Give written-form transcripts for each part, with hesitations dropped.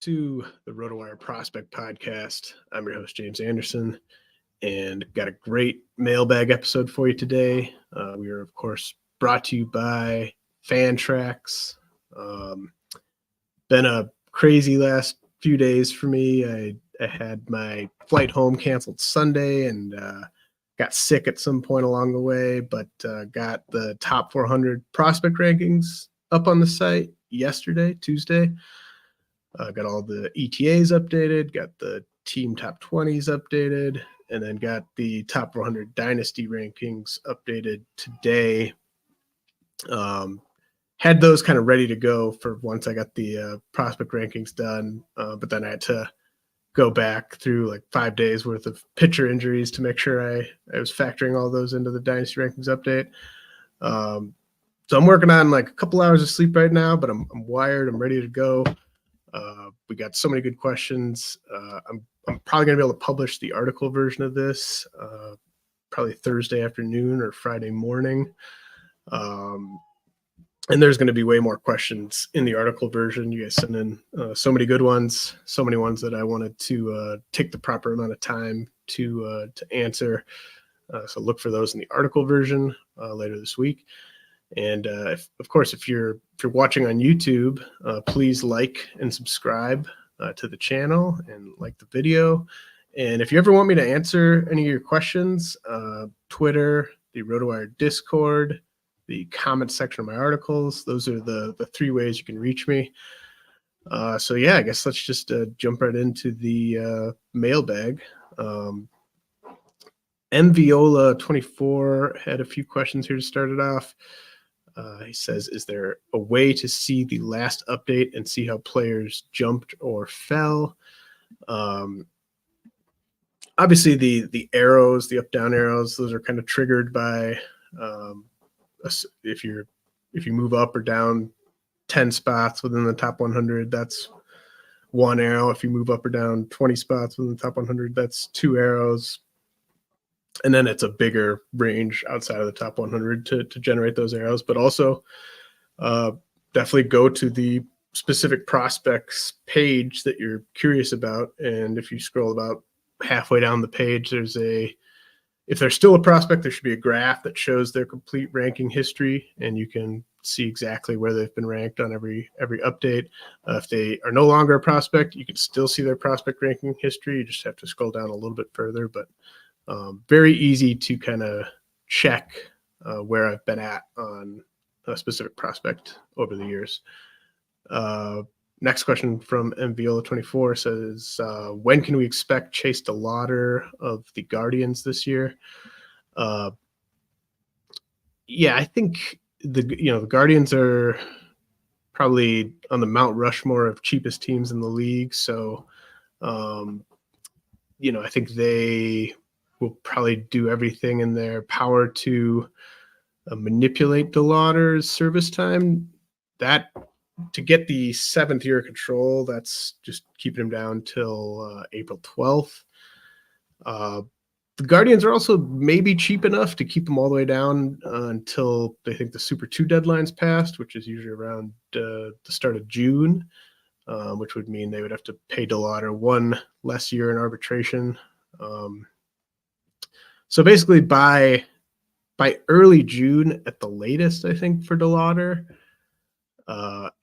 to the RotoWire Prospect Podcast. I'm your host, James Anderson, and got a great mailbag episode for you today. We are, of course, brought to you by Fantrax. Been a crazy last few days for me. I had my flight home canceled Sunday and got sick at some point along the way, but got the top 400 prospect rankings up on the site yesterday, Tuesday. Got all the ETAs updated, got the team top 20s updated, and then got the top 400 dynasty rankings updated today. Had those kind of ready to go for once I got the prospect rankings done, but then I had to go back through like 5 days worth of pitcher injuries to make sure I was factoring all those into the dynasty rankings update. So I'm working on like a couple hours of sleep right now, but I'm wired. I'm ready to go. We got so many good questions. I'm probably going to be able to publish the article version of this probably Thursday afternoon or Friday morning. And there's going to be way more questions in the article version. You guys sent in so many good ones, so many ones that I wanted to take the proper amount of time to answer. So look for those in the article version later this week. And of course, if you're watching on YouTube, please like and subscribe to the channel and like the video. And if you ever want me to answer any of your questions, Twitter, the RotoWire Discord, the comment section of my articles, those are the three ways you can reach me. So yeah, I guess let's just jump right into the mailbag. MViola24 had a few questions here to start it off. He says, is there a way to see the last update and see how players jumped or fell? Obviously, the arrows, the up-down arrows, those are kind of triggered by if you move up or down 10 spots within the top 100, that's one arrow. If you move up or down 20 spots within the top 100, that's two arrows. And then it's a bigger range outside of the top 100 to generate those arrows. But also definitely go to the specific prospects page that you're curious about. And if you scroll about halfway down the page, if there's still a prospect, there should be a graph that shows their complete ranking history. And you can see exactly where they've been ranked on every update. If they are no longer a prospect, you can still see their prospect ranking history. You just have to scroll down a little bit further. But very easy to kind of check where I've been at on a specific prospect over the years. Next question from MViola24 says, when can we expect Chase DeLauter of the Guardians this year? Yeah, I think the Guardians are probably on the Mount Rushmore of cheapest teams in the league. So, I think they will probably do everything in their power to manipulate DeLauter's service time. That to get the 7th year of control, that's just keeping him down till April 12th. The Guardians are also maybe cheap enough to keep him all the way down until they think the Super 2 deadline's passed, which is usually around the start of June, which would mean they would have to pay DeLauter one less year in arbitration. So basically by early June at the latest, I think, for DeLauter,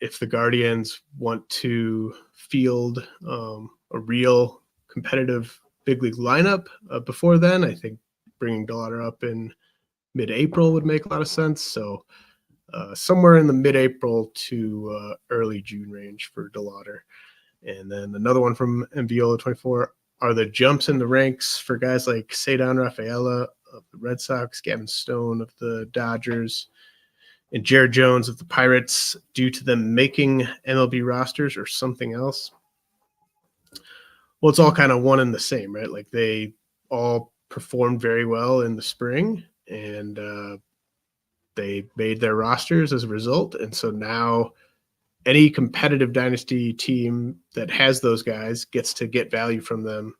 if the Guardians want to field a real competitive big league lineup before then, I think bringing DeLauter up in mid-April would make a lot of sense. So somewhere in the mid-April to early June range for DeLauter. And then another one from MViola24, are the jumps in the ranks for guys like Ceddanne Rafaela of the Red Sox, Gavin Stone of the Dodgers, and Jared Jones of the Pirates due to them making MLB rosters or something else? Well, it's all kind of one and the same, right? Like they all performed very well in the spring and they made their rosters as a result. And so now any competitive dynasty team that has those guys gets to get value from them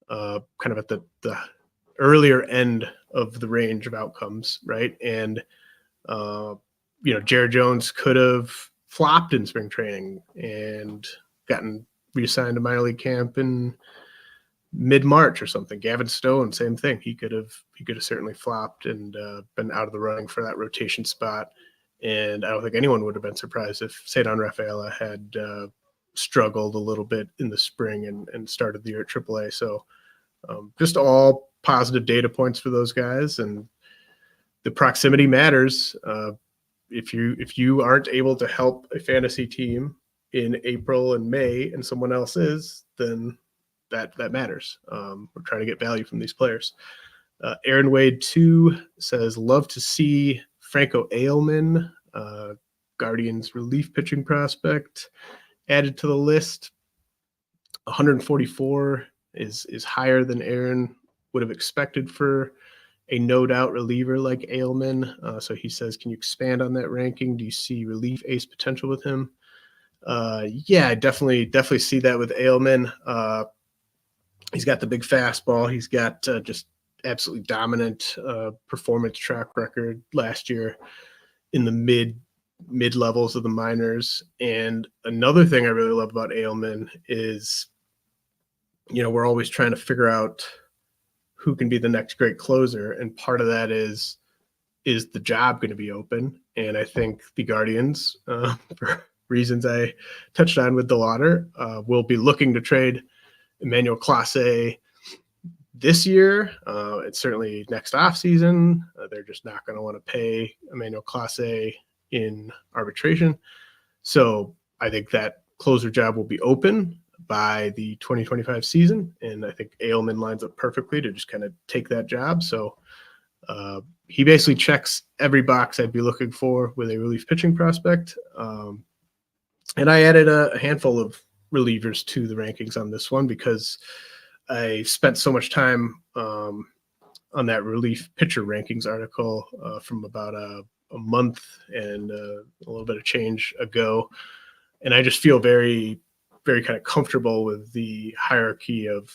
kind of at the earlier end of the range of outcomes, right? And Jared Jones could have flopped in spring training and gotten reassigned to minor league camp in mid-March or something. Gavin Stone, same thing. He could have certainly flopped and been out of the running for that rotation spot. And I don't think anyone would have been surprised if Ceddanne Rafaela had struggled a little bit in the spring and started the year at AAA. So just all positive data points for those guys. And the proximity matters. If you aren't able to help a fantasy team in April and May and someone else is, then that matters. We're trying to get value from these players. Aaron Wade 2 says, love to see Franco Aleman, Guardians relief pitching prospect, added to the list. 144 is higher than Aaron would have expected for a no-doubt reliever like Aleman. So he says, can you expand on that ranking? Do you see relief ace potential with him? Yeah, I definitely see that with Aleman. He's got the big fastball. He's got just absolutely dominant performance track record last year in the mid levels of the minors. And another thing I really love about Aleman is, we're always trying to figure out who can be the next great closer. And part of that is the job going to be open? And I think the Guardians, for reasons I touched on with DeLauter, will be looking to trade Emmanuel Clase this year. It's certainly next offseason. They're just not going to want to pay Emmanuel Clase in arbitration. So I think that closer job will be open by the 2025 season. And I think Aleman lines up perfectly to just kind of take that job. So he basically checks every box I'd be looking for with a relief pitching prospect. And I added a handful of relievers to the rankings on this one because I spent so much time on that relief pitcher rankings article from about a month and a little bit of change ago. And I just feel very, very kind of comfortable with the hierarchy of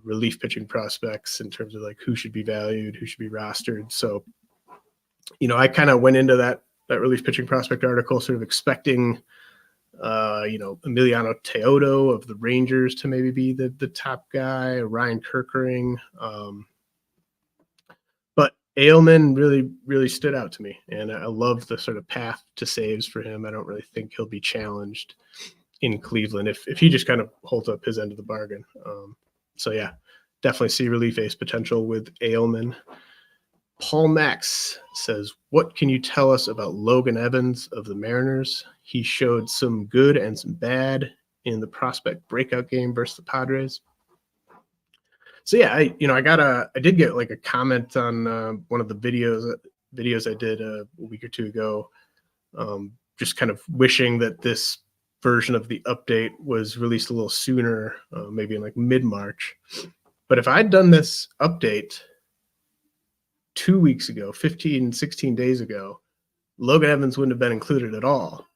relief pitching prospects in terms of like who should be valued, who should be rostered. So, I kind of went into that relief pitching prospect article sort of expecting Emiliano Teodo of the Rangers to maybe be the top guy, Ryan Kerkering. But Aleman really, really stood out to me. And I love the sort of path to saves for him. I don't really think he'll be challenged in Cleveland if he just kind of holds up his end of the bargain. So yeah, definitely see relief ace potential with Aleman. Paul Max says, what can you tell us about Logan Evans of the Mariners? He showed some good and some bad in the prospect breakout game versus the Padres. So yeah, I did get like a comment on one of the videos I did a week or two ago, just kind of wishing that this version of the update was released a little sooner, maybe in like mid-March. But if I'd done this update 2 weeks ago, 16 days ago, Logan Evans wouldn't have been included at all.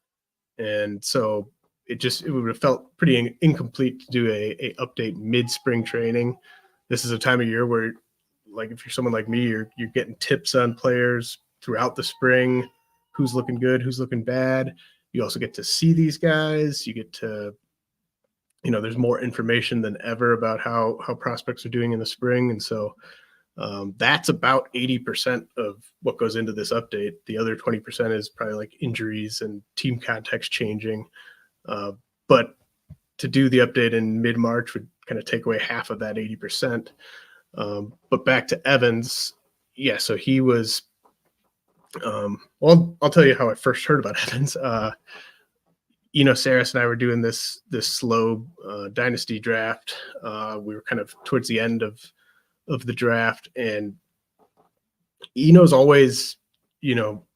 And so it would have felt pretty incomplete to do a update mid-spring training. This is a time of year where, like, if you're someone like me, you're getting tips on players throughout the spring, who's looking good, who's looking bad. You also get to see these guys. You get to, there's more information than ever about how prospects are doing in the spring. And so that's about 80% of what goes into this update. The other 20% is probably like injuries and team context changing. But to do the update in mid-March would kind of take away half of that 80%. But back to Evans. Yeah, so he was, well, I'll tell you how I first heard about Evans. Saris and I were doing this slow dynasty draft. We were kind of towards the end of the draft, and Eno's always,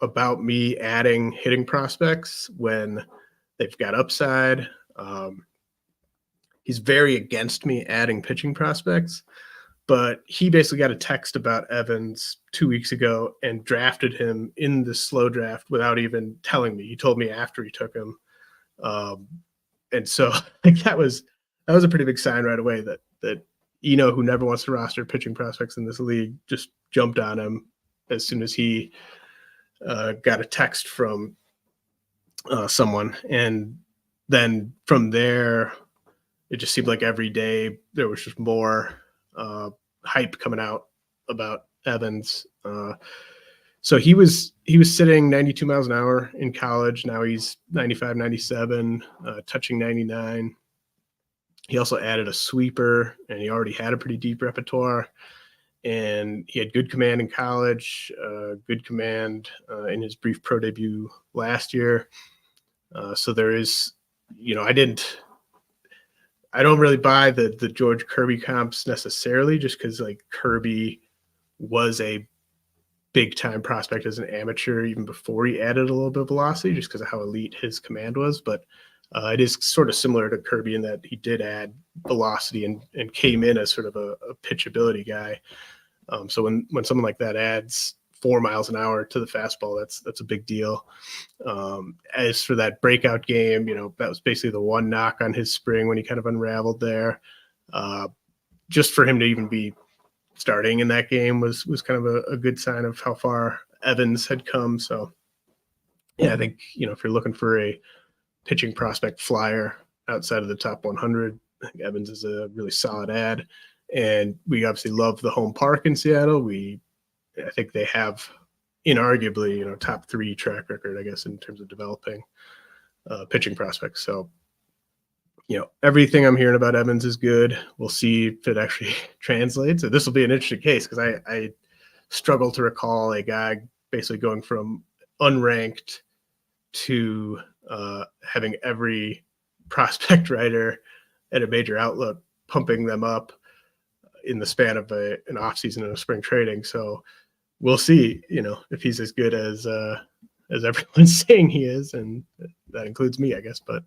about me adding hitting prospects when they've got upside. He's very against me adding pitching prospects, but he basically got a text about Evans 2 weeks ago and drafted him in the slow draft without even telling me. He told me after he took him. And so like that was a pretty big sign right away that who never wants to roster pitching prospects in this league, just jumped on him as soon as he got a text from someone. And then from there, it just seemed like every day there was just more hype coming out about Evans. So he was sitting 92 miles an hour in college. Now he's 95, 97, touching 99. He also added a sweeper, and he already had a pretty deep repertoire. And he had good command in college, good command in his brief pro debut last year. So there is, I don't really buy the George Kirby comps necessarily, just because like Kirby was a big time prospect as an amateur even before he added a little bit of velocity, just because of how elite his command was. But it is sort of similar to Kirby in that he did add velocity and came in as sort of a pitchability guy. So when someone like that adds 4 miles an hour to the fastball, that's a big deal. As for that breakout game, that was basically the one knock on his spring when he kind of unraveled there. Just for him to even be starting in that game was kind of a good sign of how far Evans had come. So yeah, I think, if you're looking for a pitching prospect flyer outside of the top 100, I think Evans is a really solid add. And we obviously love the home park in Seattle. I think they have inarguably, top 3 track record, I guess, in terms of developing pitching prospects. So, everything I'm hearing about Evans is good. We'll see if it actually translates. So this will be an interesting case, because I struggle to recall a guy basically going from unranked to having every prospect writer at a major outlet pumping them up in the span of an offseason and a spring trading. So we'll see, if he's as good as everyone's saying he is, and that includes me, I guess. But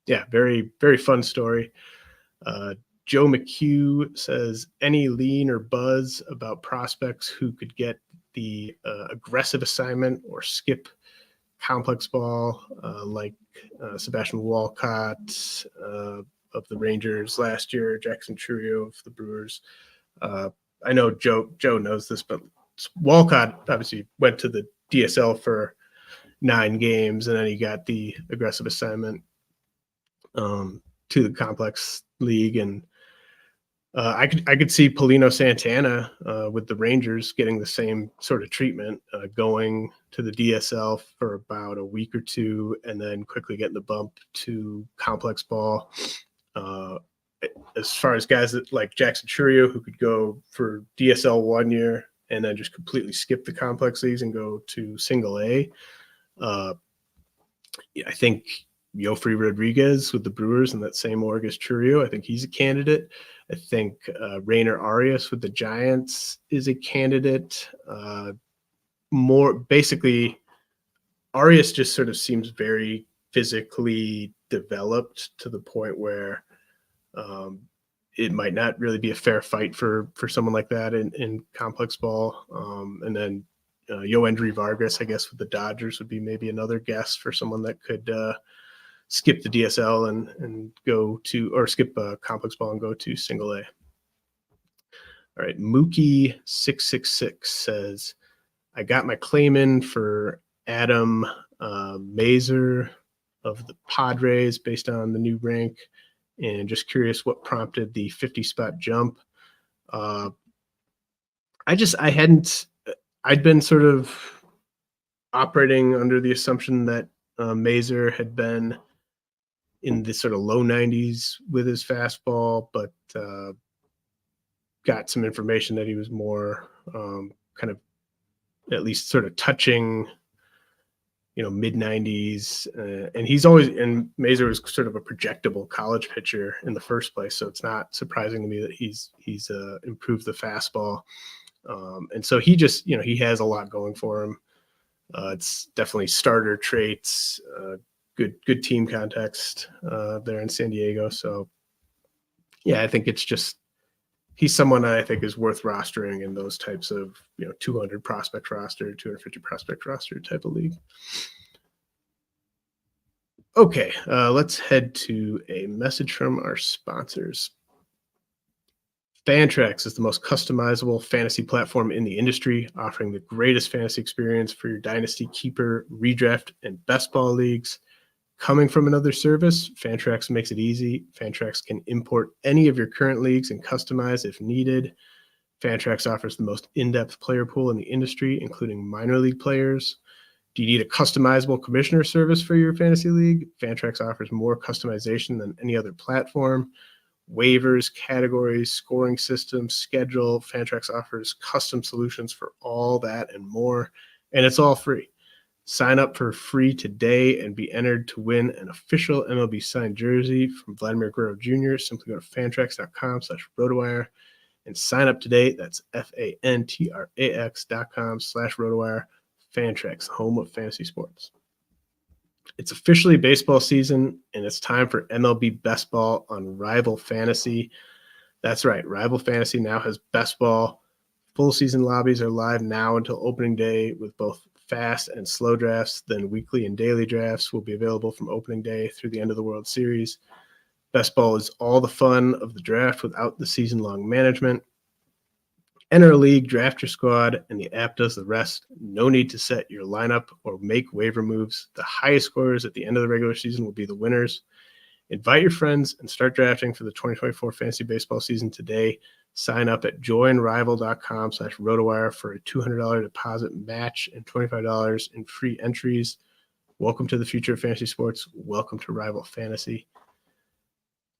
yeah, very, very fun story. Joe McHugh says, any lean or buzz about prospects who could get the aggressive assignment or skip complex ball, like Sebastian Walcott of the Rangers last year, Jackson Chourio of the Brewers. I know Joe knows this, but Walcott obviously went to the DSL for 9 games, and then he got the aggressive assignment to the complex league. And I could see Paulino Santana with the Rangers getting the same sort of treatment, going to the DSL for about a week or 2, and then quickly getting the bump to complex ball. As far as guys like Jackson Chourio, who could go for DSL 1 year and then just completely skip the complex leagues and go to single A. I think Yofri Rodriguez with the Brewers in that same org as Chourio, I think he's a candidate. I think Rainer Arias with the Giants is a candidate. More basically, Arias just sort of seems very physically developed to the point where it might not really be a fair fight for someone like that in complex ball. And then Yoendry Vargas, I guess, with the Dodgers would be maybe another guess for someone that could skip the DSL and go to, or skip complex ball and go to single A. All right, Mookie666 says, I got my claim in for Adam Mazur of the Padres based on the new rank, and just curious what prompted the 50 spot jump. I'd been sort of operating under the assumption that Mazur had been in the sort of low 90s with his fastball, but got some information that he was more kind of at least sort of touching, mid 90s. And he's always, and Mazur was sort of a projectable college pitcher in the first place. So it's not surprising to me that he's improved the fastball. And so he just, he has a lot going for him. It's definitely starter traits, good team context there in San Diego. So yeah, I think it's just, he's someone I think is worth rostering in those types of, 200 prospect roster, 250 prospect roster type of league. Okay, let's head to a message from our sponsors. Fantrax is the most customizable fantasy platform in the industry, offering the greatest fantasy experience for your dynasty keeper, redraft, and best ball leagues. Coming from another service, Fantrax makes it easy. Fantrax can import any of your current leagues and customize if needed. Fantrax offers the most in-depth player pool in the industry, including minor league players. Do you need a customizable commissioner service for your fantasy league? Fantrax offers more customization than any other platform. Waivers, categories, scoring systems, schedule. Fantrax offers custom solutions for all that and more, and it's all free. Sign up for free today and be entered to win an official MLB signed jersey from Vladimir Guerrero Jr. Simply go to fantrax.com/RotoWire and sign up today. That's fantrax.com/RotoWire. Fantrax, home of fantasy sports. It's officially baseball season, and it's time for MLB Best Ball on Rival Fantasy. That's right. Rival Fantasy now has Best Ball. Full season lobbies are live now until opening day with both fast and slow drafts. Then weekly and daily drafts will be available from opening day through the end of the World Series. Best Ball is all the fun of the draft without the season-long management. Enter a league, draft your squad, and the app does the rest. No need to set your lineup or make waiver moves. The highest scorers at the end of the regular season will be the winners. Invite your friends and start drafting for the 2024 fantasy baseball season today. Sign up at joinrival.com/RotoWire for a $200 deposit match and $25 in free entries. Welcome to the future of fantasy sports. Welcome to Rival Fantasy.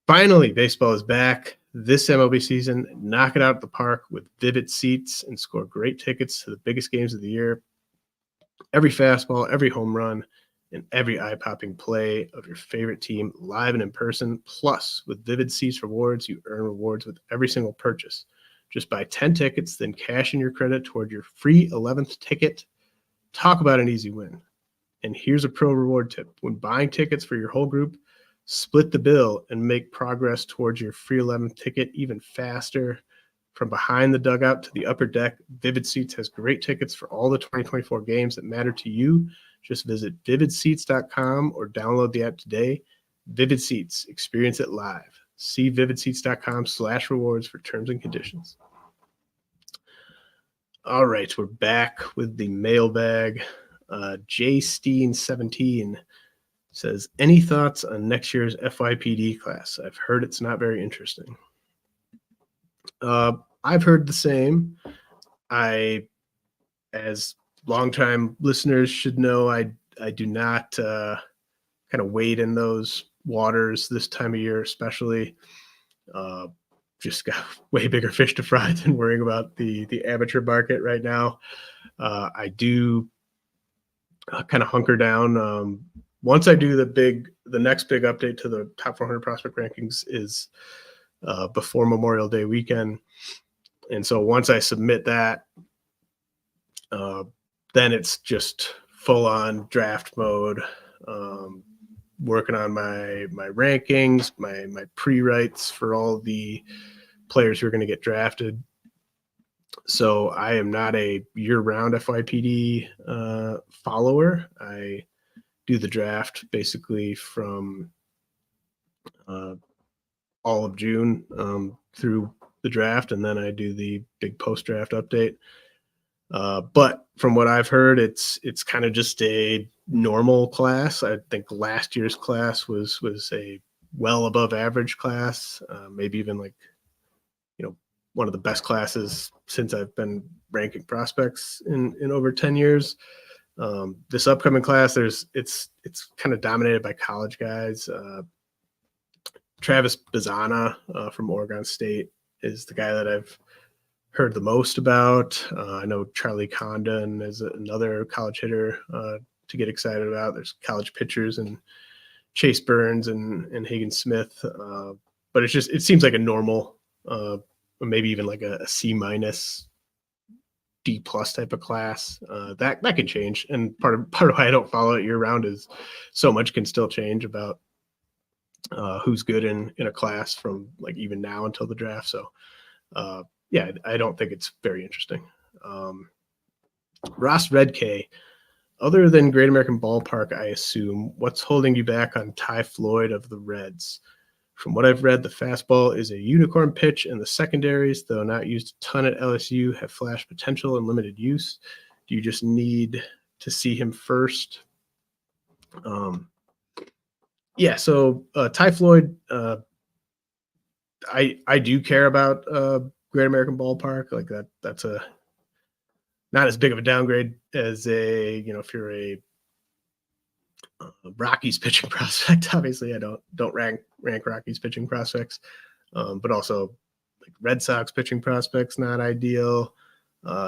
Finally, baseball is back this MLB season. Knock it out of the park with vivid seats and score great tickets to the biggest games of the year. Every fastball, every home run, and every eye-popping play of your favorite team live and in person. Plus, with Vivid Seats rewards, you earn rewards with every single purchase. Just buy 10 tickets, then cash in your credit toward your free 11th ticket. Talk about an easy win. And here's a pro reward tip. When buying tickets for your whole group, split the bill and make progress towards your free 11th ticket even faster. From behind the dugout to the upper deck, Vivid Seats has great tickets for all the 2024 games that matter to you. Just visit vividseats.com or download the app today. Vivid Seats, experience it live. See vividseats.com/rewards for terms and conditions. All right, we're back with the mailbag. J Steen17 says, any thoughts on next year's FYPD class? I've heard it's not very interesting. I've heard the same. As longtime listeners should know, I do not kind of wade in those waters this time of year, especially. Just got way bigger fish to fry than worrying about the amateur market right now. I do kind of hunker down. Once I do the next big update to the top 400 prospect rankings is before Memorial Day weekend. And so once I submit that, then it's just full on draft mode, working on my rankings, my pre-writes for all the players who are going to get drafted. So I am not a year-round FYPD follower. I do the draft basically from all of June through the draft, and then I do the big post-draft update. But from what I've heard, it's kind of just a normal class. I think last year's class was a well above average class, maybe even one of the best classes since I've been ranking prospects in over 10 years. This upcoming class, it's kind of dominated by college guys. Travis Basallo from Oregon State is the guy that I've heard the most about. I know Charlie Condon is another college hitter to get excited about. There's college pitchers and Chase Burns and Hagen Smith. But it seems like a normal, or maybe even like a C-, D+ type of class. That can change. And part of why I don't follow it year round is so much can still change about who's good in a class from like even now until the draft. So yeah, I don't think it's very interesting. Ross Redk, other than Great American Ballpark, I assume, what's holding you back on Ty Floyd of the Reds? From what I've read, the fastball is a unicorn pitch, and the secondaries, though not used a ton at LSU, have flash potential and limited use. Do you just need to see him first? Yeah, so Ty Floyd, I do care about Great American Ballpark. Like that's a not as big of a downgrade as if you're a Rockies pitching prospect. Obviously, I don't rank Rockies pitching prospects, but also like Red Sox pitching prospects not ideal.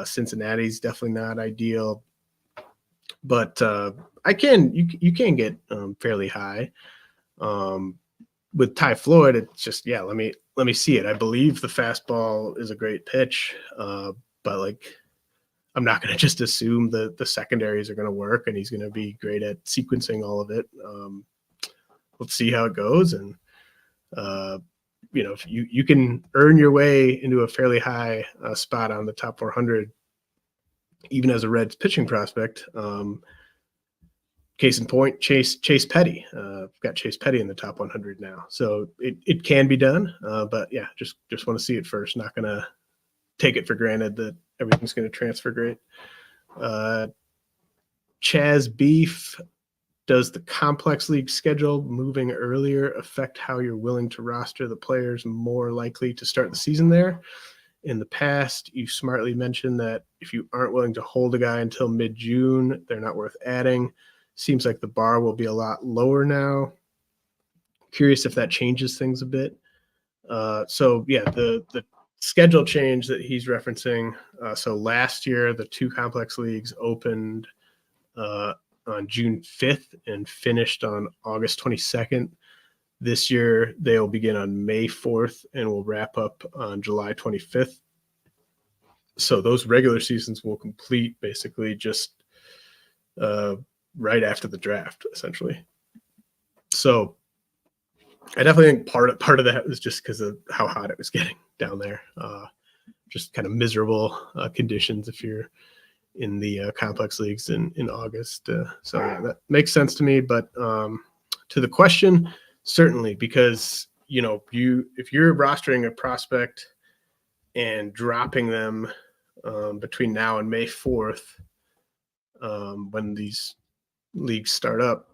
Cincinnati's definitely not ideal, but you can get fairly high. With Ty Floyd, it's just let me see it. I believe the fastball is a great pitch, but like I'm not going to just assume that the secondaries are going to work and he's going to be great at sequencing all of it. Let's see how it goes, and if you can earn your way into a fairly high spot on the top 400, even as a Reds pitching prospect. Case in point, Chase Petty. Got Chase Petty in the top 100 now, so it can be done. But yeah, just want to see it first. Not going to take it for granted that everything's going to transfer great. Chaz Beef, does the complex league schedule moving earlier affect how you're willing to roster the players more likely to start the season there? In the past, you smartly mentioned that if you aren't willing to hold a guy until mid-June, they're not worth adding. Seems like the bar will be a lot lower now. Curious if that changes things a bit. So yeah, the schedule change that he's referencing. So last year, the two complex leagues opened on June 5th and finished on August 22nd. This year, they'll begin on May 4th and will wrap up on July 25th. So those regular seasons will complete basically just right after the draft, essentially. So I definitely think part of that was just because of how hot it was getting down there. Just kind of miserable conditions if you're in the complex leagues in August. So yeah, that makes sense to me. But to the question, certainly, because if you're rostering a prospect and dropping them between now and May 4th, when these leagues start up,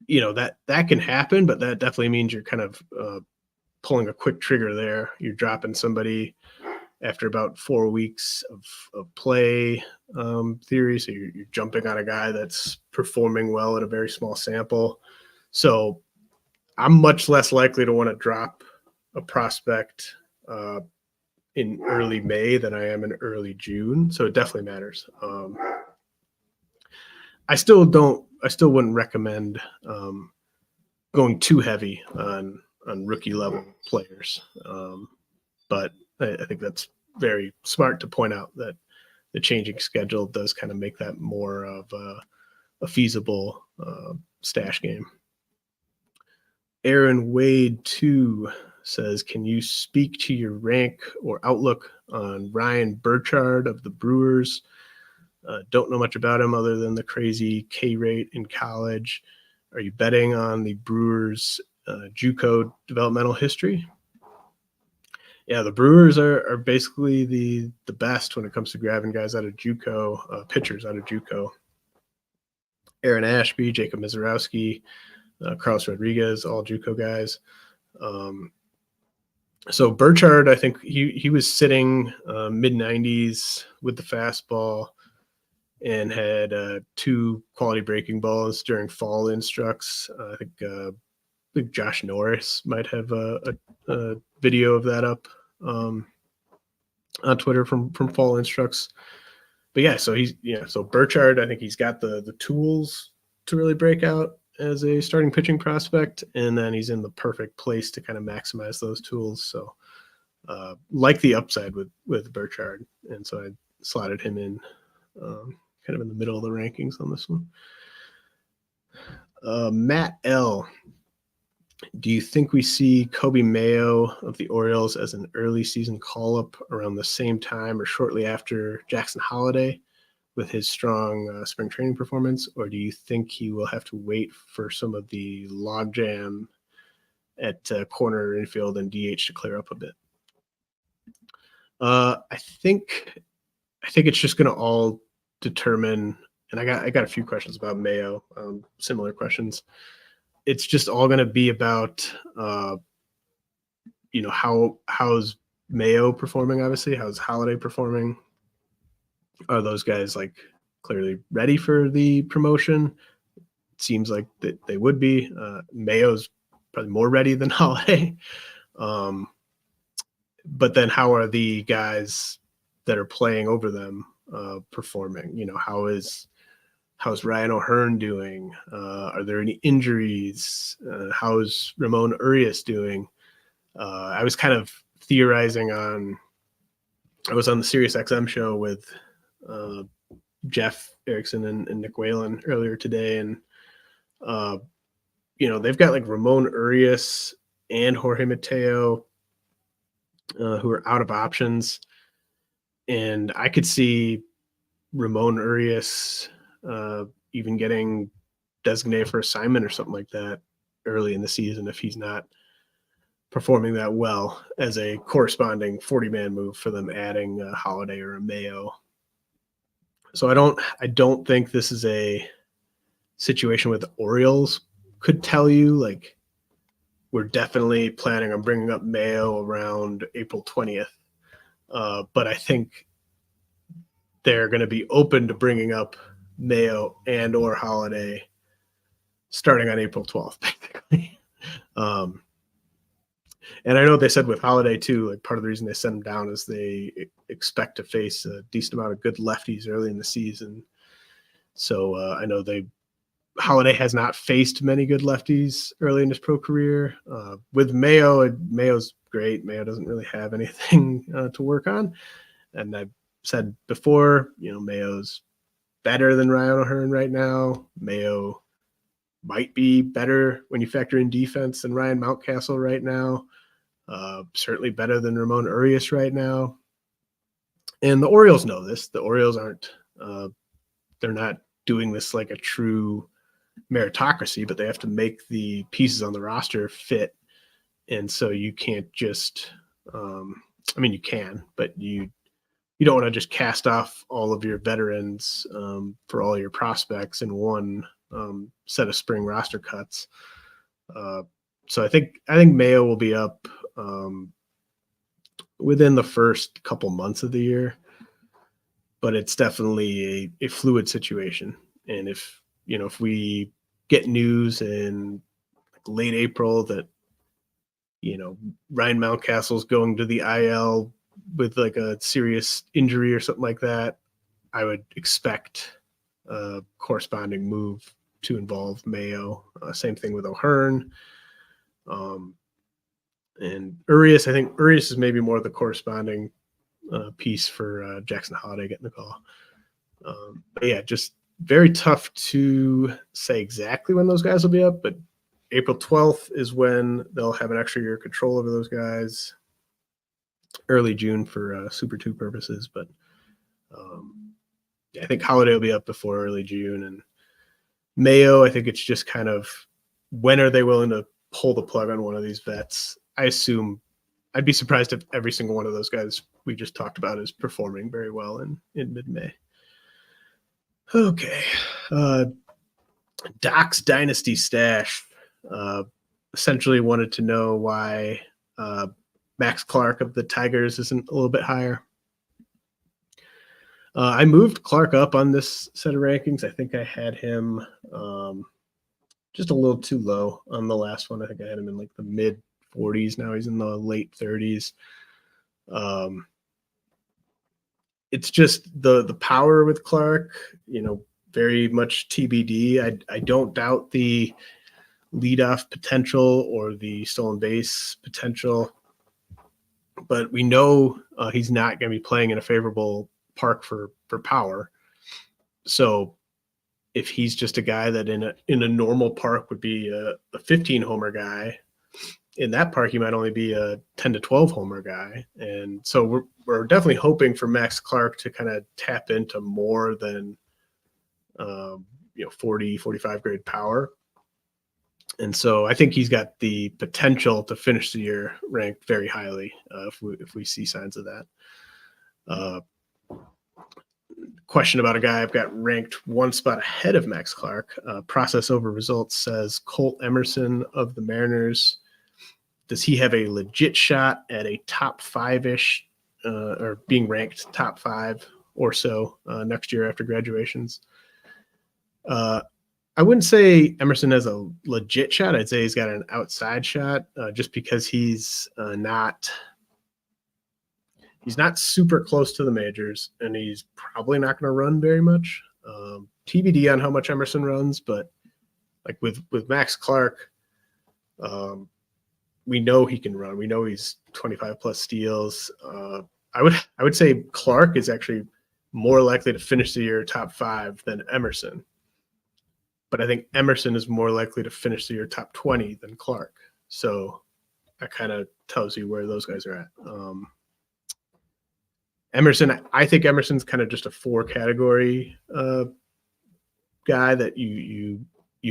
that can happen, but that definitely means you're kind of pulling a quick trigger there. You're dropping somebody after about 4 weeks of play theory. So you're jumping on a guy that's performing well at a very small sample. So I'm much less likely to want to drop a prospect in early May than I am in early June. So it definitely matters. I still wouldn't recommend going too heavy on rookie level players. But I think that's very smart to point out that the changing schedule does kind of make that more of a feasible stash game. Aaron Wade 2 says, can you speak to your rank or outlook on Ryan Birchard of the Brewers? Don't know much about him other than the crazy K rate in college. Are you betting on the Brewers JUCO developmental history? Yeah, the Brewers are basically the best when it comes to grabbing guys out of JUCO, pitchers out of JUCO. Aaron Ashby, Jacob Misiorowski, Carlos Rodriguez, all JUCO guys. So Birchard, I think he was sitting mid-90s with the fastball and had 2 quality breaking balls during fall instructs. I think Josh Norris might have a video of that up on Twitter from fall instructs. But yeah, so Birchard, I think he's got the tools to really break out as a starting pitching prospect, and then he's in the perfect place to kind of maximize those tools. So like the upside with Birchard, and so I slotted him in kind of in the middle of the rankings on this one. Matt L. Do you think we see Coby Mayo of the Orioles as an early season call-up around the same time or shortly after Jackson Holliday with his strong spring training performance, or do you think he will have to wait for some of the logjam at corner, infield, and DH to clear up a bit? I think it's just going to all determine, and I got a few questions about Mayo, similar questions. it's just all going to be about, how's Mayo performing, obviously, how's Holliday performing. Are those guys like clearly ready for the promotion? It seems like that they would be. Mayo's probably more ready than Holliday. But then how are the guys that are playing over them performing? How's Ryan O'Hearn doing? Are there any injuries? How's Ramon Urias doing? I was kind of theorizing I was on the SiriusXM show with Jeff Erickson and Nick Whalen earlier today. And, they've got like Ramon Urias and Jorge Mateo who are out of options. And I could see Ramon Urias even getting designated for assignment or something like that early in the season if he's not performing that well as a corresponding 40-man move for them adding a Holliday or a Mayo. So I don't think this is a situation where the Orioles could tell you, like, we're definitely planning on bringing up Mayo around April 20th. But I think they're going to be open to bringing up Mayo and or Holliday starting on April 12th, basically. And I know they said with Holliday too, like part of the reason they sent him down is they expect to face a decent amount of good lefties early in the season. So I know Holliday has not faced many good lefties early in his pro career. With Mayo, Mayo's great. Mayo doesn't really have anything to work on. And I've said before, Mayo's better than Ryan O'Hearn right now. Mayo might be better when you factor in defense than Ryan Mountcastle right now. Certainly better than Ramon Urias right now. And the Orioles know this. The Orioles aren't, they're not doing this like a true meritocracy, but they have to make the pieces on the roster fit. And so you can't just, you can, but you don't want to just cast off all of your veterans for all your prospects in one set of spring roster cuts. So I think Mayo will be up within the first couple months of the year, but it's definitely a fluid situation. And if we get news in late April that, Ryan Mountcastle's going to the IL with like a serious injury or something like that, I would expect a corresponding move to involve Mayo. Same thing with O'Hearn. And Urias, I think Urias is maybe more of the corresponding piece for Jackson Holliday getting the call. But yeah, just very tough to say exactly when those guys will be up, but April 12th is when they'll have an extra year of control over those guys. Early June for Super 2 purposes, but I think Holliday will be up before early June. And Mayo, I think it's just kind of when are they willing to pull the plug on one of these vets? I assume I'd be surprised if every single one of those guys we just talked about is performing very well in mid-May. Okay. Doc's Dynasty Stash essentially wanted to know why Max Clark of the Tigers isn't a little bit higher. I moved Clark up on this set of rankings. I think I had him just a little too low on the last one. I think I had him in like the mid 40s. Now he's in the late 30s. It's just the power with Clark, very much TBD. I don't doubt the leadoff potential or the stolen base potential, but we know he's not going to be playing in a favorable park for power. So if he's just a guy that in a normal park would be a 15 homer guy, in that park he might only be a 10 to 12 homer guy. And so we're definitely hoping for Max Clark to kind of tap into more than 40, 45 grade power. And so I think he's got the potential to finish the year ranked very highly if we see signs of that. question about a guy I've got ranked one spot ahead of Max Clark. Process over results says Colt Emerson of the Mariners. Does he have a legit shot at a top 5-ish or being ranked top 5 or so next year after graduations? I wouldn't say Emerson has a legit shot. I'd say he's got an outside shot just because he's not super close to the majors, and he's probably not going to run very much. TBD on how much Emerson runs, but like with Max Clark, we know he can run. We know he's 25 plus steals. I would say Clark is actually more likely to finish the year top 5 than Emerson. But I think Emerson is more likely to finish the year top 20 than Clark. So that kind of tells you where those guys are at. Emerson, I think Emerson's kind of just a 4-category guy that you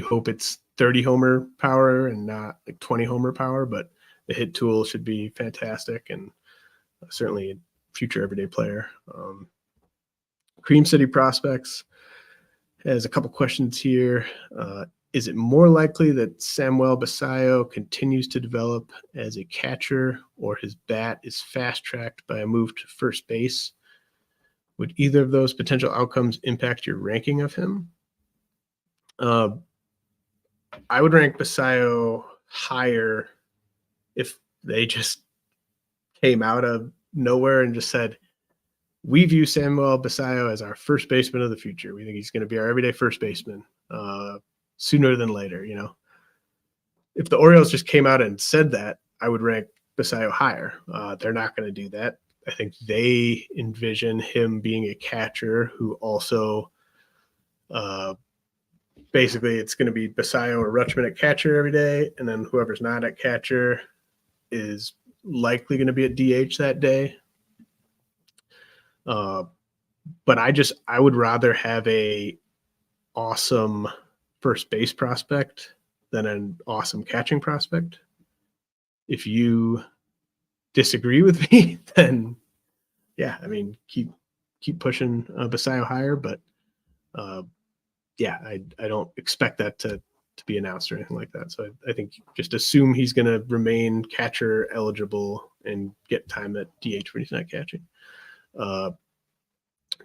hope it's 30 homer power and not like 20 homer power, but the hit tool should be fantastic and certainly a future everyday player. Cream City Prospects has a couple questions here. Is it more likely that Samuel Basallo continues to develop as a catcher, or his bat is fast-tracked by a move to first base? Would either of those potential outcomes impact your ranking of him? I would rank Basallo higher if they just came out of nowhere and just said, we view Samuel Basallo as our first baseman of the future. We think he's going to be our everyday first baseman sooner than later. You know, if the Orioles just came out and said that, I would rank Basallo higher. They're not going to do that. I think they envision him being a catcher who also basically it's going to be Basallo or Rutschman at catcher every day, and then whoever's not at catcher is likely going to be at DH that day. But I would rather have a awesome first base prospect than an awesome catching prospect. If you disagree with me, then yeah, I mean, keep pushing Basallo higher, but yeah, I don't expect that to be announced or anything like that. So I think just assume he's going to remain catcher eligible and get time at DH when he's not catching.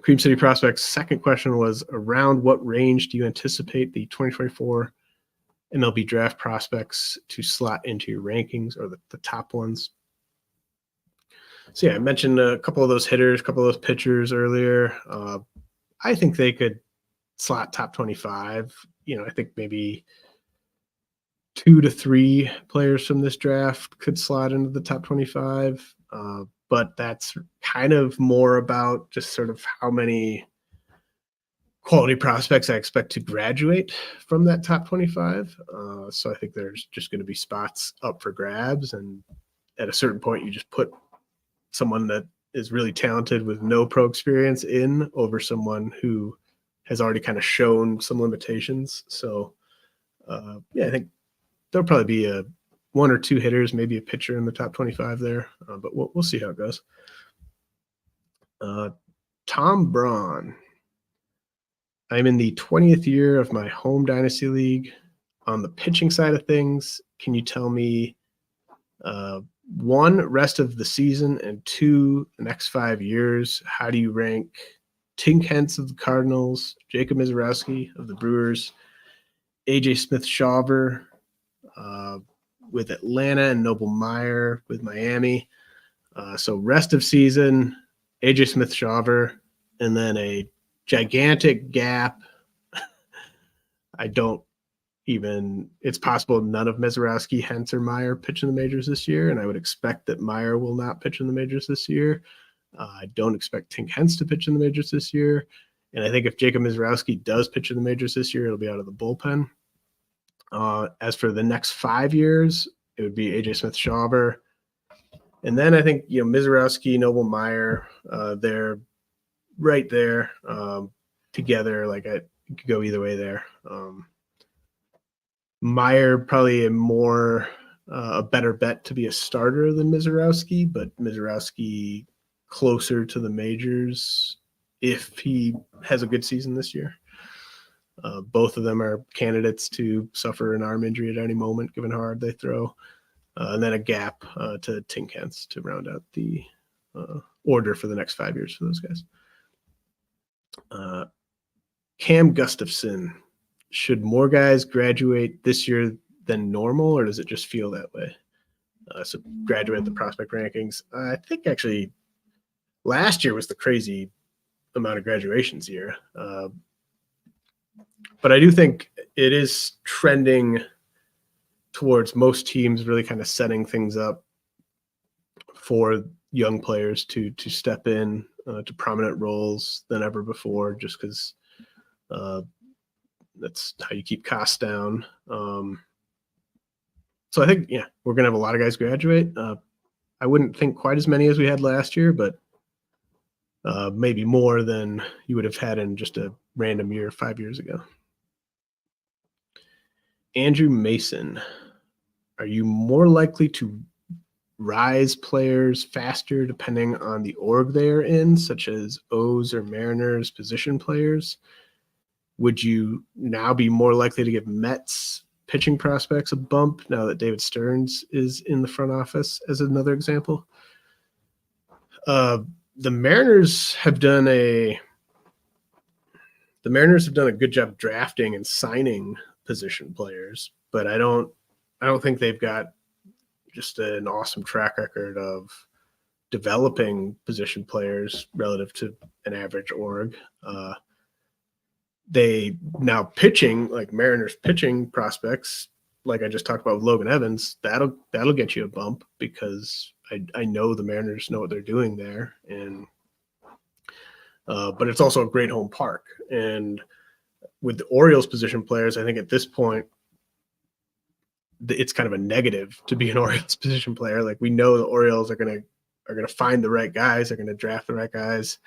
Cream City Prospects' second question was, around what range do you anticipate the 2024 MLB draft prospects to slot into your rankings, or the top ones? So yeah, I mentioned a couple of those hitters, a couple of those pitchers earlier. I think they could slot top 25. You know, I think maybe 2 to 3 players from this draft could slot into the top 25. But that's kind of more about just sort of how many quality prospects I expect to graduate from that top 25. So I think there's just going to be spots up for grabs. And at a certain point, you just put someone that is really talented with no pro experience in over someone who has already kind of shown some limitations. So yeah, I think there'll probably be 1 or 2 hitters, maybe a pitcher in the top 25 there, but we'll see how it goes. Tom Braun. I'm in the 20th year of my home dynasty league. On the pitching side of things, can you tell me 1, rest of the season, and 2, the next 5 years? How do you rank Tink Hence of the Cardinals, Jacob Misiorowski of the Brewers, AJ Smith-Shawver with Atlanta, and Noble Meyer with Miami? So rest of season, AJ Smith-Shawver, and then a gigantic gap. It's possible none of Misiorowski, Hence, or Meyer pitch in the majors this year, and I would expect that Meyer will not pitch in the majors this year. I don't expect Tink Hence to pitch in the majors this year, and I think if Jacob Misiorowski does pitch in the majors this year, it'll be out of the bullpen. As for the next 5 years, it would be AJ Smith-Shawver. And then I think, Misiorowski, Noble Meyer, they're right there together. Like I could go either way there. Meyer probably a better bet to be a starter than Misiorowski, but Misiorowski closer to the majors if he has a good season this year. Both of them are candidates to suffer an arm injury at any moment, given how hard they throw. And then a gap to Tinkens to round out the order for the next 5 years for those guys. Cam Gustafson. Should more guys graduate this year than normal, or does it just feel that way? So graduate the prospect rankings. I think actually last year was the crazy amount of graduations year. But I do think it is trending towards most teams really kind of setting things up for young players to step in to prominent roles than ever before, just because that's how you keep costs down. So I think, we're going to have a lot of guys graduate. I wouldn't think quite as many as we had last year, but maybe more than you would have had in just a random year 5 years ago. Andrew Mason, are you more likely to rise players faster depending on the org they are in, such as O's or Mariners position players? Would you now be more likely to give Mets pitching prospects a bump now that David Stearns is in the front office, as another example? The Mariners have done a good job drafting and signing position players, but I don't think they've got just an awesome track record of developing position players relative to an average org. They now pitching, like Mariners pitching prospects, like I just talked about with Logan Evans, that'll get you a bump because I know the Mariners know what they're doing there, and but it's also a great home park. And with the Orioles position players, I think at this point it's kind of a negative to be an Orioles position player. Like, we know the Orioles are gonna find the right guys, they're gonna draft the right guys,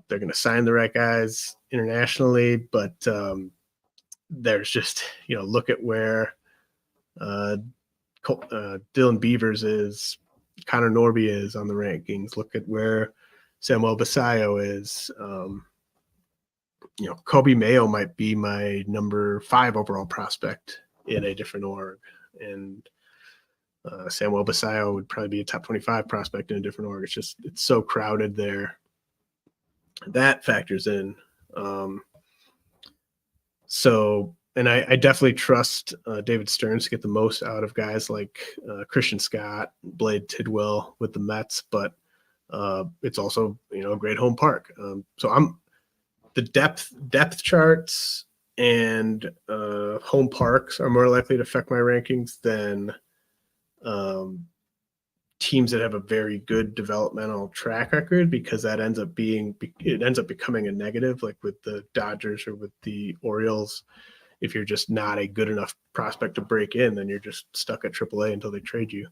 they're gonna sign the right guys internationally, but there's just, look at where Dylan Beavers is, Connor Norby is on the rankings. Look at where Samuel Basallo is. Coby Mayo might be my number 5 overall prospect in a different org, and Samuel Basallo would probably be a top 25 prospect in a different org. It's so crowded there. That factors in. And I definitely trust David Stearns to get the most out of guys like Christian Scott, Blade Tidwell with the Mets, but it's also, a great home park. So the depth charts and home parks are more likely to affect my rankings than teams that have a very good developmental track record, because that ends up becoming a negative, like with the Dodgers or with the Orioles. If you're just not a good enough prospect to break in, then you're just stuck at AAA until they trade you.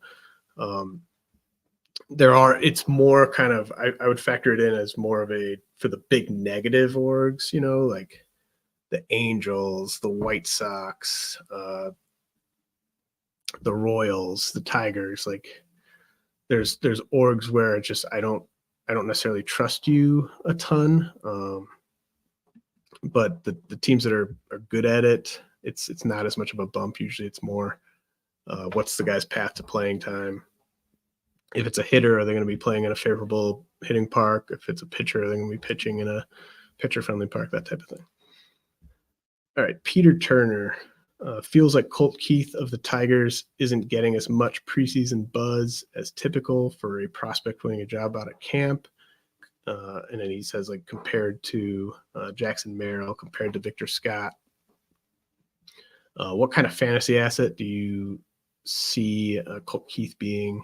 It's more kind of, I would factor it in as more of for the big negative orgs, like the Angels, the White Sox, the Royals, the Tigers. Like, there's orgs where it's just, I don't necessarily trust you a ton. But the teams that are good at it, it's not as much of a bump. Usually it's more what's the guy's path to playing time. If it's a hitter, are they going to be playing in a favorable hitting park? If it's a pitcher, are they going to be pitching in a pitcher-friendly park? That type of thing. All right, Peter Turner. Feels like Colt Keith of the Tigers isn't getting as much preseason buzz as typical for a prospect winning a job out at camp. And then he says, like, compared to Jackson Merrill, compared to Victor Scott. What kind of fantasy asset do you see Colt Keith being?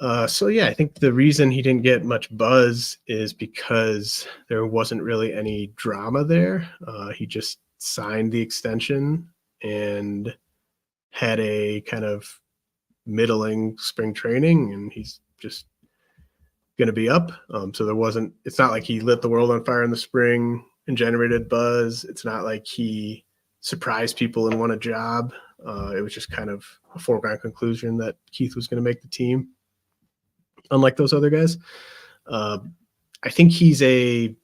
I think the reason he didn't get much buzz is because there wasn't really any drama there. He just signed the extension and had a kind of middling spring training, and he's just going to be up. It's not like he lit the world on fire in the spring and generated buzz. It's not like he surprised people and won a job. It was just kind of a foregone conclusion that Keith was going to make the team, unlike those other guys. I think he's a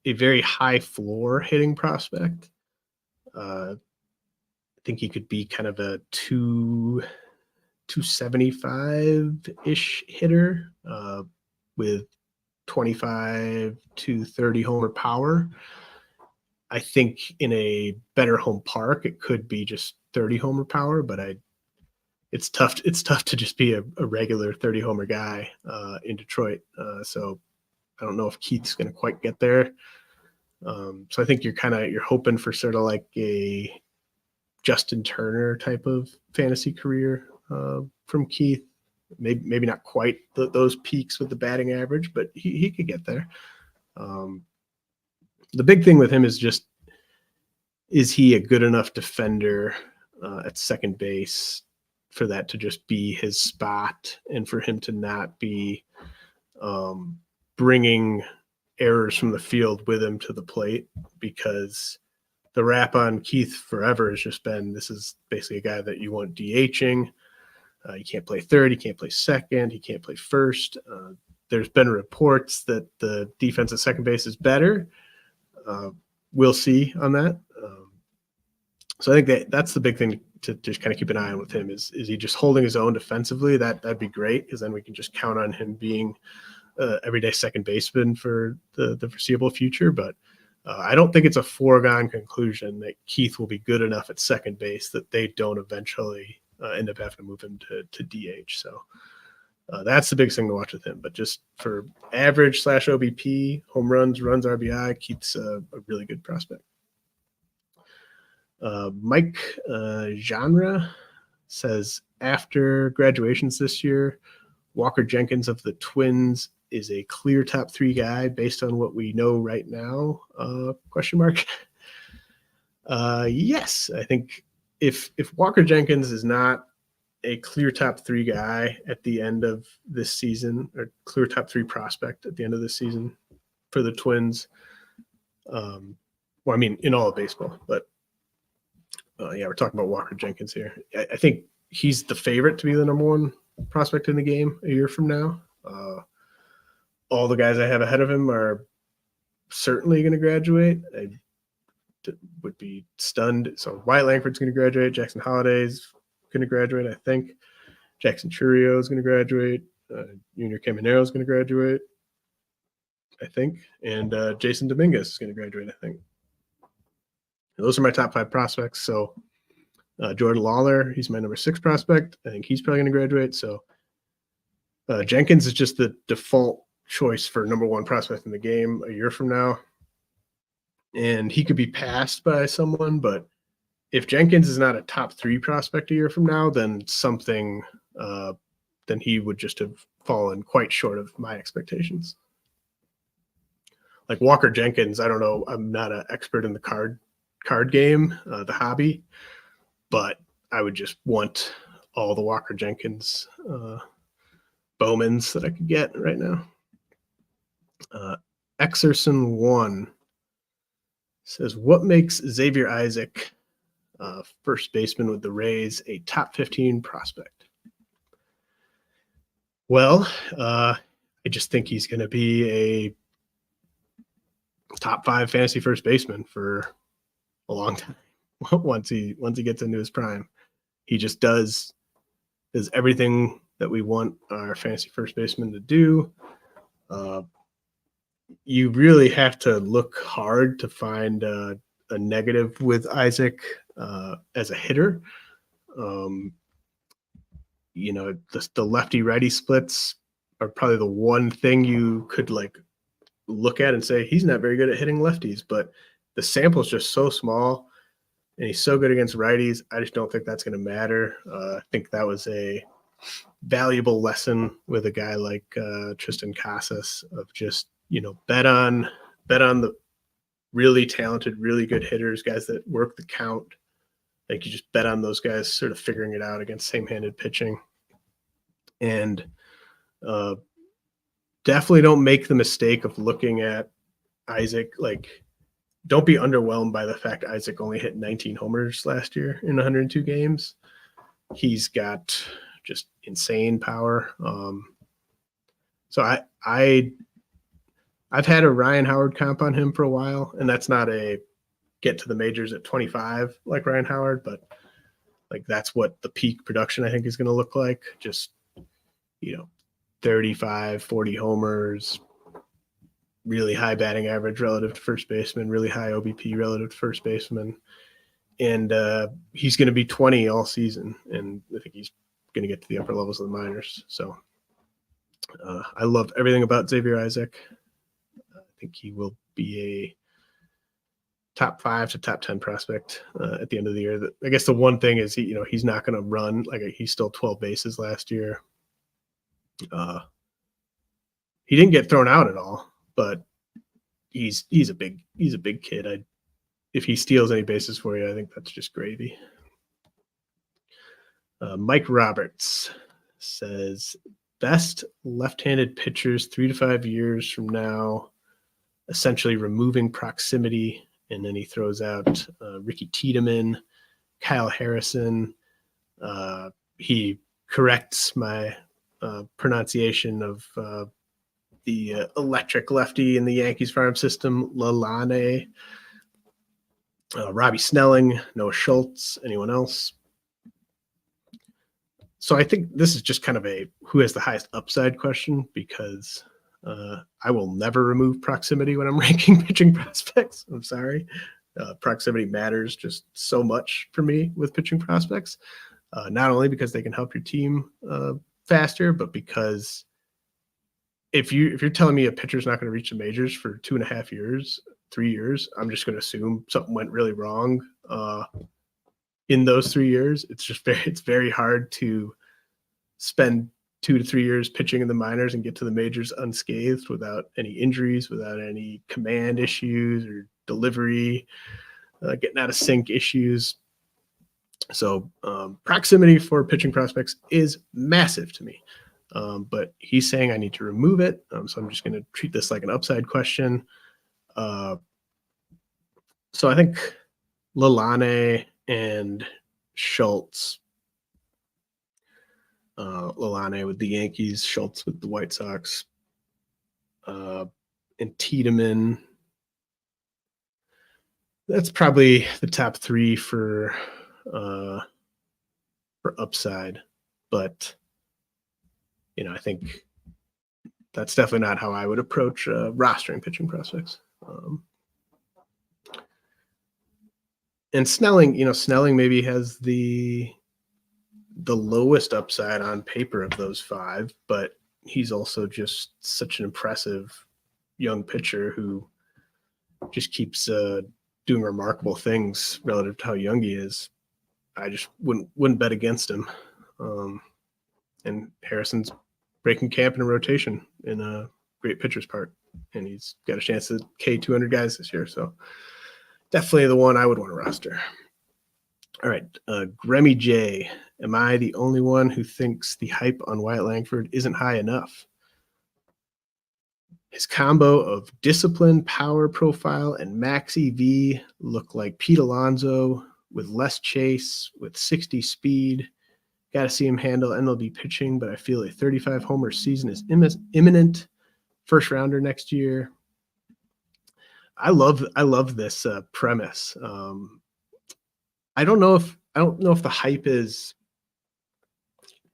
very high floor hitting prospect. I think he could be kind of a 275-ish hitter with 25 to 30 homer power. I think in a better home park, it could be just 30 homer power, but it's tough to just be a regular 30 homer guy in Detroit. So I don't know if Keith's going to quite get there. So I think you're hoping for sort of like a Justin Turner type of fantasy career from Keith. Maybe not quite those peaks with the batting average, but he could get there. The big thing with him is just, is he a good enough defender at second base for that to just be his spot, and for him to not be bringing errors from the field with him to the plate? Because the rap on Keith forever has just been, this is basically a guy that you want DHing. He can't play third, he can't play second, he can't play first. There's been reports that the defense at second base is better. We'll see on that. So I think that's the big thing to just kind of keep an eye on with him. Is he just holding his own defensively? That'd be great, because then we can just count on him being everyday second baseman for the foreseeable future. But I don't think it's a foregone conclusion that Keith will be good enough at second base that they don't eventually end up having to move him to DH. So that's the biggest thing to watch with him. But just for average / OBP, home runs, RBI, Keith's a really good prospect. Mike Genre says, after graduations this year, Walker Jenkins of the Twins is a clear top 3 guy based on what we know right now? Question mark. Yes, I think if Walker Jenkins is not a clear top 3 guy at the end of this season, or clear top 3 prospect at the end of this season for the Twins, well, I mean, in all of baseball, but yeah, we're talking about Walker Jenkins here. I think he's the favorite to be the number 1 prospect in the game a year from now. All the guys I have ahead of him are certainly going to graduate. I would be stunned. So Wyatt Langford's going to graduate. Jackson Holliday's going to graduate, I think. Jackson Churio is going to graduate. Junior Caminero is going to graduate, I think. And Jason Dominguez is going to graduate, I think. Those are my top 5 prospects. So Jordan Lawler, he's my number 6 prospect. I think he's probably going to graduate. So Jenkins is just the default choice for number 1 prospect in the game a year from now. And he could be passed by someone, but if Jenkins is not a top 3 prospect a year from now, then then he would just have fallen quite short of my expectations. Like Walker Jenkins, I don't know, I'm not an expert in the card game, the hobby, but I would just want all the Walker Jenkins Bowmans that I could get right now. Exerson1 says, what makes Xavier Isaac, first baseman with the Rays, a top 15 prospect? Well, I just think he's going to be a top 5 fantasy first baseman for a long time. once he gets into his prime, he just does everything that we want our fantasy first baseman to do. You really have to look hard to find a negative with Isaac as a hitter. You know, the lefty righty splits are probably the one thing you could like look at and say he's not very good at hitting lefties, but the sample is just so small and he's so good against righties. I just don't think that's going to matter. I think that was a valuable lesson with a guy like Tristan Casas of just, you know, bet on the really talented, really good hitters, guys that work the count. Like you just bet on those guys sort of figuring it out against same-handed pitching. And definitely don't make the mistake of looking at Isaac. Like, don't be underwhelmed by the fact Isaac only hit 19 homers last year in 102 games. He's got just insane power. So I I've had a Ryan Howard comp on him for a while, and that's not a get to the majors at 25 like Ryan Howard, but like that's what the peak production I think is going to look like. Just, 35, 40 homers, really high batting average relative to first baseman, really high OBP relative to first baseman. And he's going to be 20 all season, and I think he's going to get to the upper levels of the minors. So I love everything about Xavier Isaac. I think he will be a top 5 to top 10 prospect at the end of the year. I guess the one thing is he's not going to run. Like, he stole 12 bases last year. He didn't get thrown out at all, but he's a big kid. If he steals any bases for you, I think that's just gravy. Mike Roberts says, best left-handed pitchers 3 to 5 years from now, essentially removing proximity. And then he throws out Ricky Tiedemann, Kyle Harrison. He corrects my pronunciation of the electric lefty in the Yankees farm system, Lalane. Robbie Snelling, Noah Schultz, anyone else? So I think this is just kind of a who has the highest upside question, because I will never remove proximity when I'm ranking pitching prospects. I'm sorry. Proximity matters just so much for me with pitching prospects, not only because they can help your team faster, but because if you're telling me a pitcher's not going to reach the majors for 2.5 years, 3 years, I'm just going to assume something went really wrong in those 3 years. It's very hard to spend 2 to 3 years pitching in the minors and get to the majors unscathed without any injuries, without any command issues or delivery, getting out of sync issues. So proximity for pitching prospects is massive to me. But he's saying I need to remove it. So I'm just going to treat this like an upside question. So I think Lalane and Schultz, Lalane with the Yankees, Schultz with the White Sox, and Tiedemann. That's probably the top 3 for upside, but I think that's definitely not how I would approach rostering pitching prospects. And Snelling, Snelling maybe has the lowest upside on paper of those 5, but he's also just such an impressive young pitcher who just keeps doing remarkable things relative to how young he is. I just wouldn't bet against him. And Harrison's breaking camp in a rotation in a great pitcher's park, and he's got a chance to K 200 guys this year. So definitely the one I would want to roster. All right. Grammy J. Am I the only one who thinks the hype on Wyatt Langford isn't high enough? His combo of discipline, power profile, and max EV look like Pete Alonso with less chase, with 60 speed. Got to see him handle MLB pitching, but I feel a 35 homer season is imminent. First rounder next year. I love this premise. I don't know if the hype is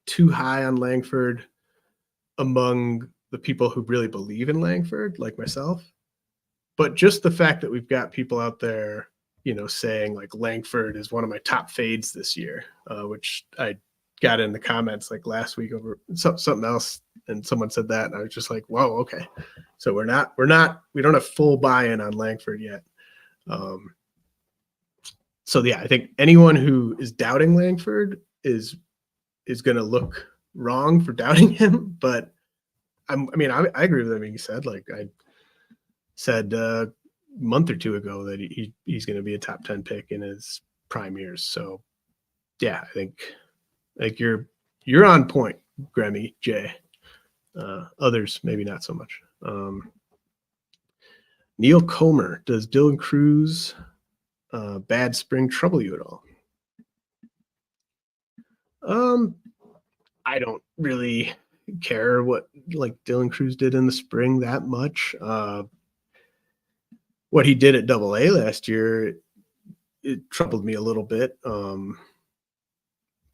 too high on Langford among the people who really believe in Langford, like myself, but just the fact that we've got people out there, saying like Langford is one of my top fades this year, which I got in the comments like last week over something else, and someone said that, and I was just like, whoa, okay. So we don't have full buy-in on Langford yet. So yeah, I think anyone who is doubting Langford is going to look wrong for doubting him. But I agree with everything he said. Like I said a month or 2 ago that he's going to be a top 10 pick in his prime years. So yeah, I think you're on point, Grammy J. Others maybe not so much. Neil Comer, does Dylan Cruz bad spring trouble you at all? I don't really care what like Dylan Cruz did in the spring that much. What he did at AA last year, it troubled me a little bit. And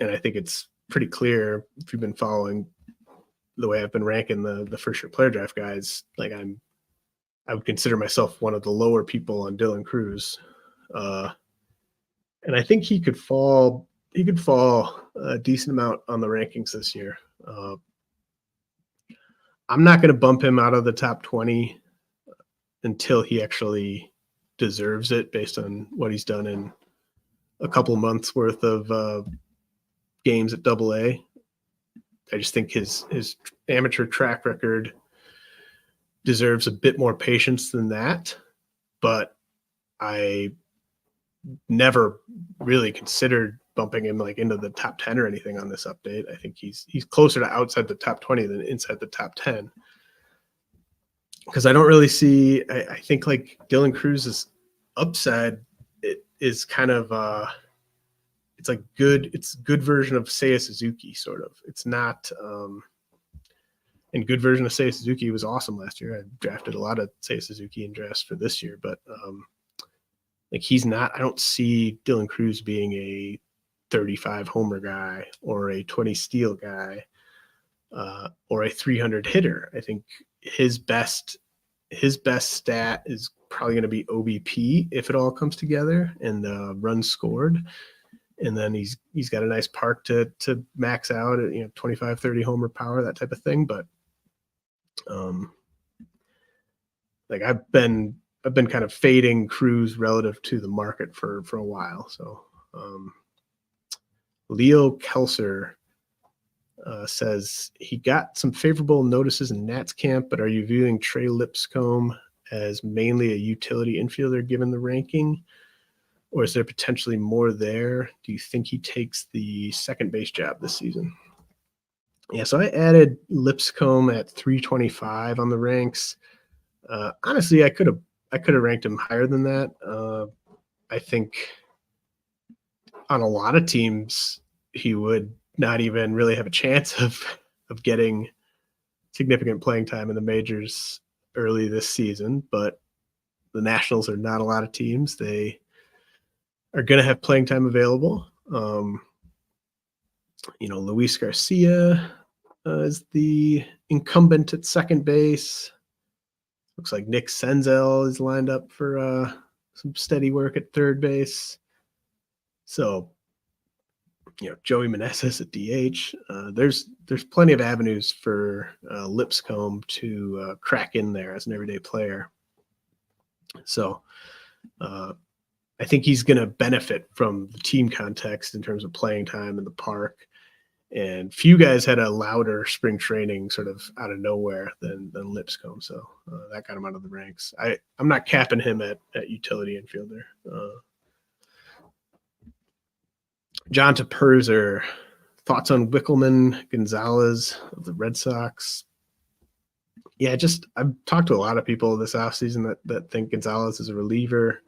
I think it's pretty clear if you've been following the way I've been ranking the first year player draft guys, like I would consider myself one of the lower people on Dylan Cruz. And I think he could fall a decent amount on the rankings this year. I'm not going to bump him out of the top 20 until he actually deserves it based on what he's done in a couple months worth of games at AA. I just think his amateur track record deserves a bit more patience than that, but I never really considered bumping him like into the top 10 or anything on this update. I think he's closer to outside the top 20 than inside the top 10. Because I don't really see, I think like Dylan Cruz's upside it is kind of it's like it's a good version of Seiya Suzuki sort of. It's not and good version of Seiya Suzuki was awesome last year. I drafted a lot of Seiya Suzuki in drafts for this year, but like he's not, I don't see Dylan Cruz being a 35 homer guy or a 20 steal guy or a 300 hitter. I think his best stat is probably going to be OBP if it all comes together and runs scored. And then he's got a nice park to max out at 25, 30 homer power, that type of thing. But like I've been kind of fading Cruz relative to the market for a while. So Leo Kelser says he got some favorable notices in Nats camp, but are you viewing Trey Lipscomb as mainly a utility infielder given the ranking? Or is there potentially more there? Do you think he takes the second base job this season? Yeah, so I added Lipscomb at 325 on the ranks. Honestly, I could have ranked him higher than that. I think on a lot of teams, he would not even really have a chance of getting significant playing time in the majors early this season. But the Nationals are not a lot of teams. They are going to have playing time available. Luis Garcia is the incumbent at second base. Looks like Nick Senzel is lined up for some steady work at third base. So, Joey Meneses at DH. There's plenty of avenues for Lipscomb to crack in there as an everyday player. So, I think he's going to benefit from the team context in terms of playing time in the park. And few guys had a louder spring training sort of out of nowhere than Lipscomb. So that got him out of the ranks. I'm not capping him at utility infielder. John Tepurzer, thoughts on Wikelman Gonzalez of the Red Sox? Yeah, I've talked to a lot of people this offseason that think Gonzalez is a reliever.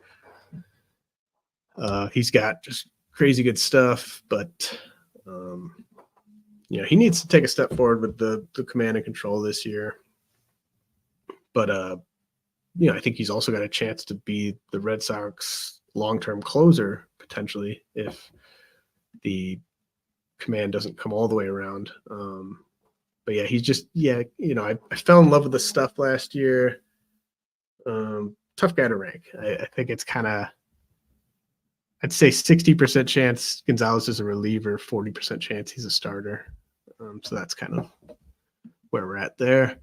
He's got just crazy good stuff, but he needs to take a step forward with the command and control this year. But I think he's also got a chance to be the Red Sox long-term closer potentially if the command doesn't come all the way around. But yeah, he's just I fell in love with the stuff last year. Tough guy to rank. I think it's kind of, I'd say 60% chance Gonzalez is a reliever, 40% chance he's a starter. So that's kind of where we're at there.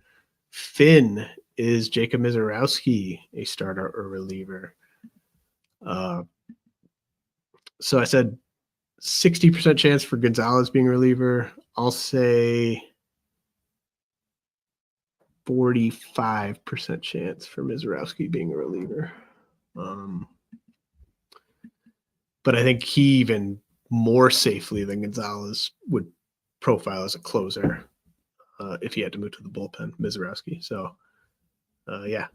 Finn, is Jacob Misiorowski a starter or reliever? So I said 60% chance for Gonzalez being a reliever. I'll say 45% chance for Misiorowski being a reliever. But I think he even more safely than Gonzalez would profile as a closer if he had to move to the bullpen, Misiorowski. So,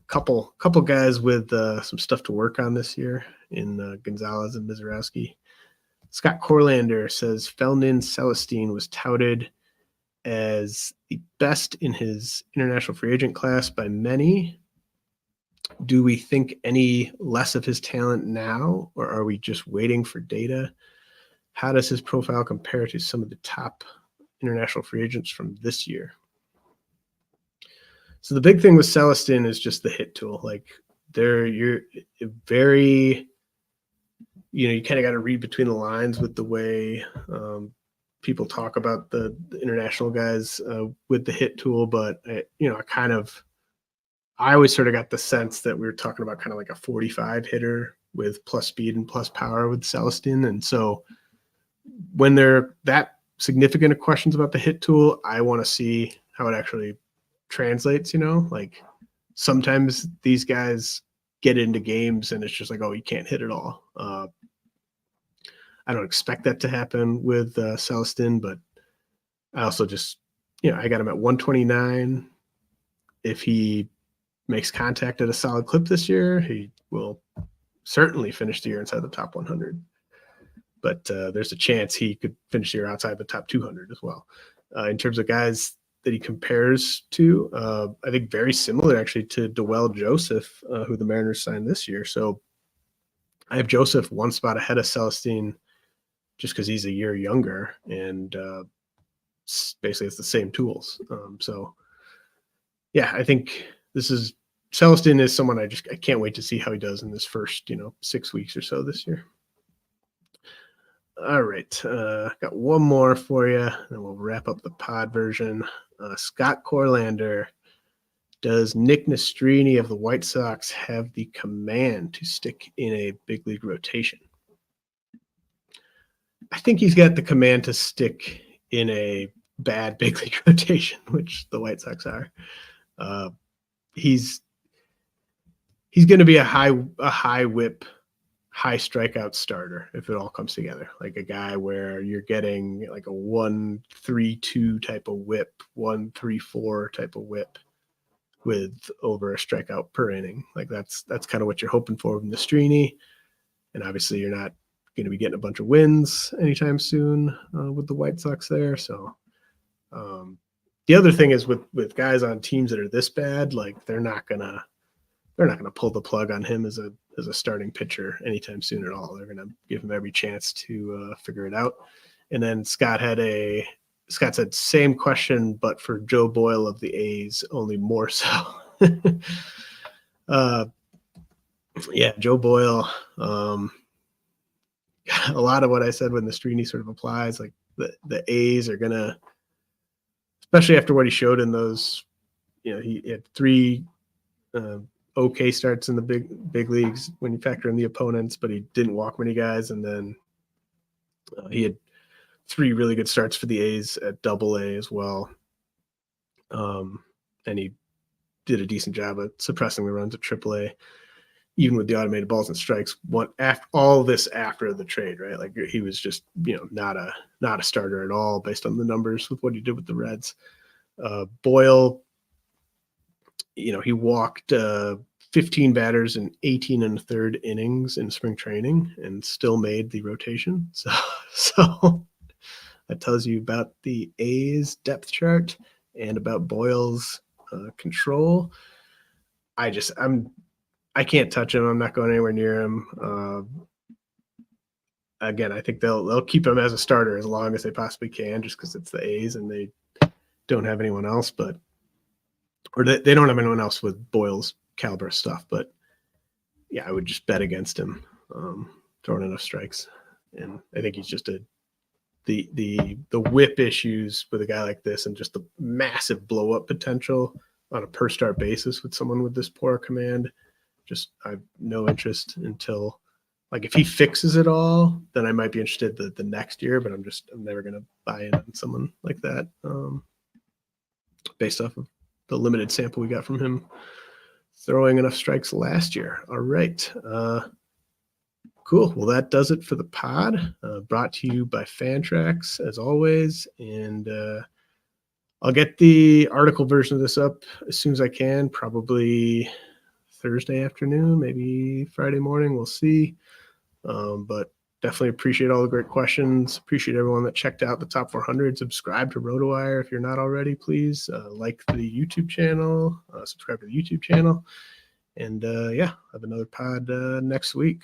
couple guys with some stuff to work on this year in Gonzalez and Misiorowski. Scott Corlander says Felnin Celesten was touted as the best in his international free agent class by many. Do we think any less of his talent now, or are we just waiting for data? How does his profile compare to some of the top international free agents from this year? So the big thing with Celesten is just the hit tool. Like you're very, you kind of got to read between the lines with the way people talk about the international guys with the hit tool. But I always sort of got the sense that we were talking about kind of like a 45 hitter with plus speed and plus power with Celesten. And so when they're that significant of questions about the hit tool, I want to see how it actually translates. Like sometimes these guys get into games and it's just like, oh, you can't hit it all. I don't expect that to happen with Celesten, but I also just, I got him at 129. If he makes contact at a solid clip this year, he will certainly finish the year inside the top 100. But there's a chance he could finish the year outside the top 200 as well. In terms of guys that he compares to, I think very similar actually to Dawel Joseph, who the Mariners signed this year. So I have Joseph one spot ahead of Celesten just because he's a year younger, and basically it's the same tools. So yeah, I think Celesten is someone I can't wait to see how he does in this first 6 weeks or so this year. All right, got one more for you, and we'll wrap up the pod version. Scott Corlander, does Nick Nastrini of the White Sox have the command to stick in a big league rotation? I think he's got the command to stick in a bad big league rotation, which the White Sox are. He's going to be a high whip, high strikeout starter if it all comes together. Like a guy where you're getting like a 1-3-2 type of whip, 1-3-4 type of whip with over a strikeout per inning. Like that's kind of what you're hoping for with Nastrini. And obviously you're not going to be getting a bunch of wins anytime soon with the White Sox there. So the other thing is with guys on teams that are this bad, like they're not gonna pull the plug on him as a starting pitcher anytime soon at all. They're gonna give him every chance to figure it out. And then Scott said same question, but for Joe Boyle of the A's, only more so. Yeah, Joe Boyle. A lot of what I said when Nastrini sort of applies, like the A's are gonna, especially after what he showed in those, he had 3 okay starts in the big leagues when you factor in the opponents, but he didn't walk many guys, and then he had 3 really good starts for the A's at Double-A as well, and he did a decent job at suppressing the runs at Triple-A, even with the automated balls and strikes. All this after the trade, right? Like he was just not a starter at all based on the numbers with what he did with the Reds. Boyle, he walked 15 batters in 18 1/3 innings in spring training and still made the rotation. So that tells you about the A's depth chart and about Boyle's control. I can't touch him. I'm not going anywhere near him. Again, I think they'll keep him as a starter as long as they possibly can, just because it's the A's and they don't have anyone else. Or they don't have anyone else with Boyle's caliber stuff. But yeah, I would just bet against him throwing enough strikes. And I think he's just the whip issues with a guy like this, and just the massive blow up potential on a per start basis with someone with this poor command. I have no interest until, like, if he fixes it all, then I might be interested the next year, but I'm never going to buy in on someone like that based off of the limited sample we got from him throwing enough strikes last year. All right. Cool. Well, that does it for the pod, brought to you by Fantrax as always. And I'll get the article version of this up as soon as I can, probably Thursday afternoon, maybe Friday morning. We'll see. But definitely appreciate all the great questions. Appreciate everyone that checked out the top 400. Subscribe to RotoWire if you're not already, please. Like the YouTube channel, subscribe to the YouTube channel. And yeah, have another pod next week.